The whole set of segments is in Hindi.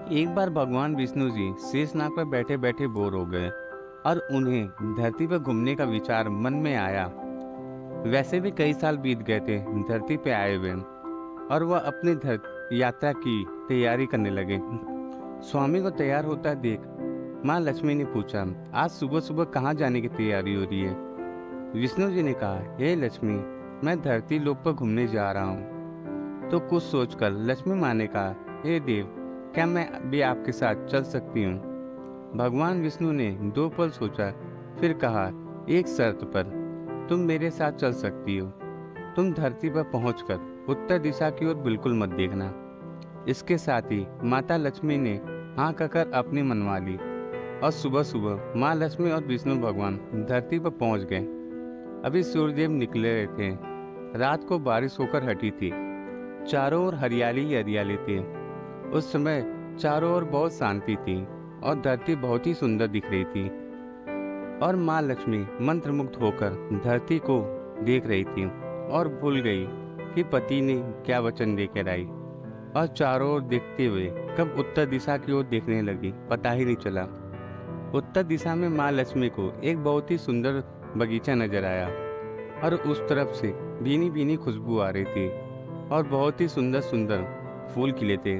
एक बार भगवान विष्णु जी शेषनाग पर बैठे बैठे बोर हो गए और उन्हें धरती पर घूमने का विचार मन में आया। वैसे भी कई साल बीत गए थे धरती पे आए हुए, और वह अपनी यात्रा की तैयारी करने लगे। स्वामी को तैयार होता देख माँ लक्ष्मी ने पूछा, आज सुबह सुबह कहाँ जाने की तैयारी हो रही है? विष्णु जी ने कहा, हे लक्ष्मी, मैं धरती लोक पर घूमने जा रहा हूँ। तो कुछ सोचकर लक्ष्मी माँ ने कहा, हे देव, क्या मैं भी आपके साथ चल सकती हूँ? भगवान विष्णु ने 2 पल सोचा, फिर कहा, एक शर्त पर। तुम मेरे साथ चल सकती हो। तुम धरती पर पहुंचकर उत्तर दिशा की ओर बिल्कुल मत देखना। इसके साथ ही माता लक्ष्मी ने हाँ कहकर अपनी मनवा ली, और सुबह सुबह माँ लक्ष्मी और विष्णु भगवान धरती पर पहुंच गए। अभी सूर्यदेव निकले रहे थे। रात को बारिश होकर हटी थी। चारों ओर हरियाली ही हरियाली थी। उस समय चारों ओर बहुत शांति थी और धरती बहुत ही सुंदर दिख रही थी। और माँ लक्ष्मी मंत्रमुग्ध होकर धरती को देख रही थी और भूल गई कि पति ने क्या वचन देकर आई, और चारों ओर देखते हुए कब उत्तर दिशा की ओर देखने लगी पता ही नहीं चला। उत्तर दिशा में माँ लक्ष्मी को एक बहुत ही सुंदर बगीचा नजर आया, और उस तरफ से भीनी भीनी खुशबू आ रही थी और बहुत ही सुंदर सुंदर फूल खिले थे।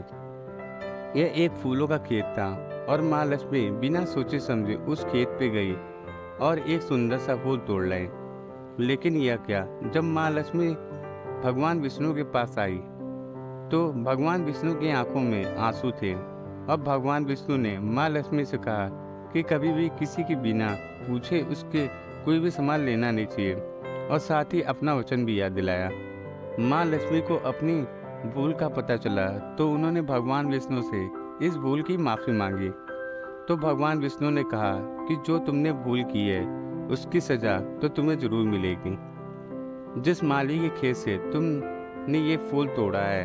यह एक फूलों का खेत था, और माँ लक्ष्मी बिना सोचे समझे उस खेत पे गई और एक सुंदर सा फूल तोड़ लाई। लेकिन यह क्या, जब माँ लक्ष्मी भगवान विष्णु के पास आई तो भगवान विष्णु की आंखों में आंसू थे, और भगवान विष्णु ने माँ लक्ष्मी से कहा कि कभी भी किसी के बिना पूछे उसके कोई भी सामान लेना नहीं चाहिए, और साथ ही अपना वचन भी याद दिलाया। माँ लक्ष्मी को अपनी भूल का पता चला तो उन्होंने भगवान विष्णु से इस भूल की माफ़ी मांगी। तो भगवान विष्णु ने कहा कि जो तुमने भूल की है उसकी सजा तो तुम्हें जरूर मिलेगी। जिस माली के खेत से तुमने ये फूल तोड़ा है,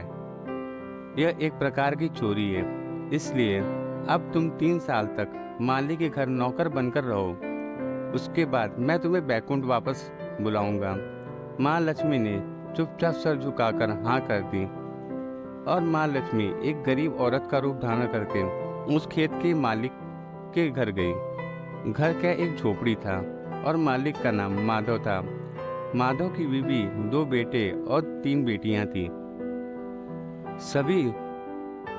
यह एक प्रकार की चोरी है। इसलिए अब तुम 3 साल तक माली के घर नौकर बनकर रहो। उसके बाद मैं तुम्हें बैकुंठ वापस बुलाऊंगा। माँ लक्ष्मी ने चुपचाप सर झुकाकर हाँ कर दी, और माँ लक्ष्मी एक गरीब औरत का रूप धारण करके उस खेत के मालिक के घर गई। घर का एक झोपड़ी था और मालिक का नाम माधव था। माधव की बीवी 2 बेटे और 3 बेटियां थी। सभी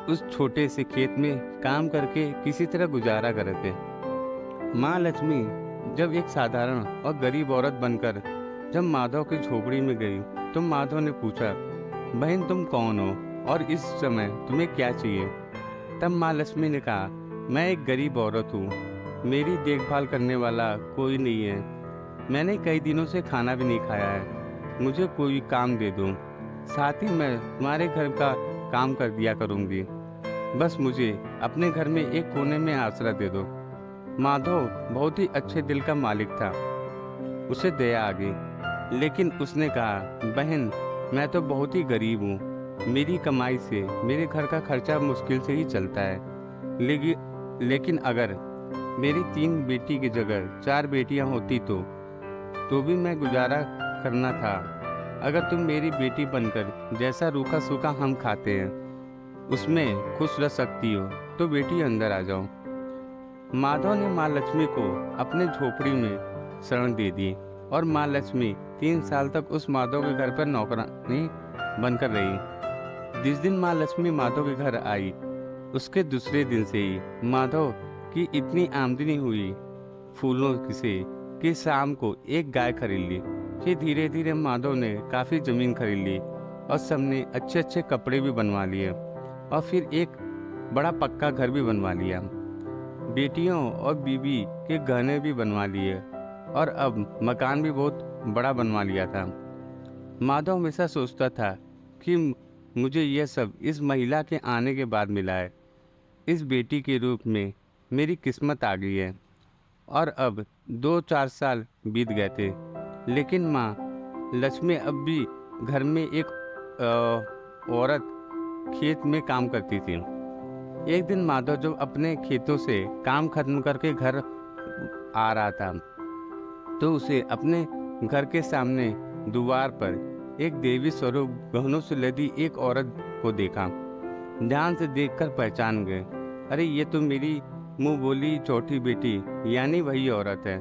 उस छोटे से खेत में काम करके किसी तरह गुजारा कर रहे थे। माँ लक्ष्मी जब एक साधारण और गरीब औरत बनकर जब माधव की झोपड़ी में गई तो माधव ने पूछा, बहन तुम कौन हो और इस समय तुम्हें क्या चाहिए? तब माँ लक्ष्मी ने कहा, मैं एक गरीब औरत हूँ, मेरी देखभाल करने वाला कोई नहीं है। मैंने कई दिनों से खाना भी नहीं खाया है, मुझे कोई काम दे दो, साथ ही मैं तुम्हारे घर का काम कर दिया करूँगी। बस मुझे अपने घर में एक कोने में आसरा दे दो। माधव बहुत ही अच्छे दिल का मालिक था, उसे दया आ गई, लेकिन उसने कहा, बहन मैं तो बहुत ही गरीब हूँ, मेरी कमाई से मेरे घर का खर्चा मुश्किल से ही चलता है। लेकिन अगर मेरी 3 बेटी की जगह 4 बेटियां होती तो भी मैं गुजारा करना था। अगर तुम मेरी बेटी बनकर जैसा रूखा सूखा हम खाते हैं उसमें खुश रह सकती हो तो बेटी अंदर आ जाओ। माधव ने माँ लक्ष्मी को अपने झोपड़ी में शरण दे दी, और माँ लक्ष्मी 3 साल तक उस माधव के घर पर नौकरानी बनकर रही। जिस दिन माँ लक्ष्मी माधव के घर आई उसके दूसरे दिन से ही माधव की इतनी आमदनी हुई फूलों से कि शाम को एक गाय खरीद ली। फिर धीरे धीरे माधव ने काफ़ी ज़मीन खरीद ली और सबने अच्छे अच्छे कपड़े भी बनवा लिए, और फिर एक बड़ा पक्का घर भी बनवा लिया। बेटियों और बीवी के गहने भी बनवा लिए, और अब मकान भी बहुत बड़ा बनवा लिया था। माधव हमेशा सोचता था कि मुझे यह सब इस महिला के आने के बाद मिला है। इस बेटी के रूप में मेरी किस्मत आ गई है। और अब 2-4 साल बीत गए थे, लेकिन माँ लक्ष्मी अब भी घर में एक औरत खेत में काम करती थी। एक दिन माधव जब अपने खेतों से काम खत्म करके घर आ रहा था तो उसे अपने घर के सामने द्वार पर एक देवी स्वरूप गहनों से लदी एक औरत को देखा। ध्यान से देखकर पहचान गए अरे ये तो मेरी मुंह बोली चौथी बेटी यानी वही औरत है।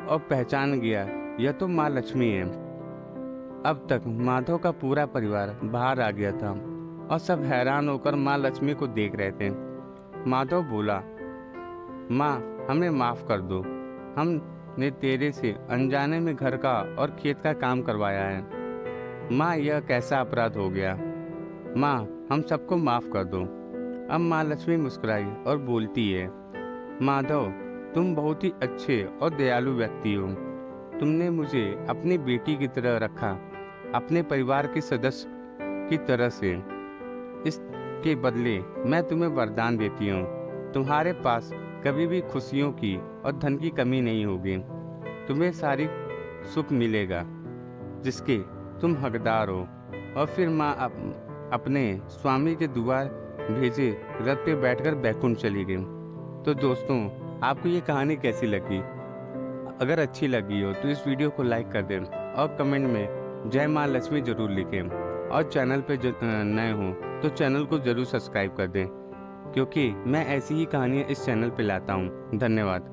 और पहचान गया, यह तो माँ लक्ष्मी है। अब तक माधव का पूरा परिवार बाहर आ गया था और सब हैरान होकर माँ लक्ष्मी को देख रहे थे। माधव बोला, माँ हमें माफ कर दो, हमने तेरे से अनजाने में घर का और खेत का काम करवाया है। माँ यह कैसा अपराध हो गया। माँ हम सबको माफ कर दो। अब माँ लक्ष्मी मुस्कुराई और बोलती है, माधव तुम बहुत ही अच्छे और दयालु व्यक्ति हो। तुमने मुझे अपनी बेटी की तरह रखा, अपने परिवार के सदस्य की तरह से। इसके बदले मैं तुम्हें वरदान देती हूँ, तुम्हारे पास कभी भी खुशियों की और धन की कमी नहीं होगी। तुम्हें सारी सुख मिलेगा जिसके तुम हकदार हो। और फिर माँ अपने स्वामी के द्वार भेजे रथ पे बैठकर बैकुंठ चली गई। तो दोस्तों, आपको ये कहानी कैसी लगी? अगर अच्छी लगी हो तो इस वीडियो को लाइक कर दें और कमेंट में जय माँ लक्ष्मी जरूर लिखें। और चैनल पे नए हो तो चैनल को जरूर सब्सक्राइब कर दें, क्योंकि मैं ऐसी ही कहानियाँ इस चैनल पे लाता हूँ। धन्यवाद।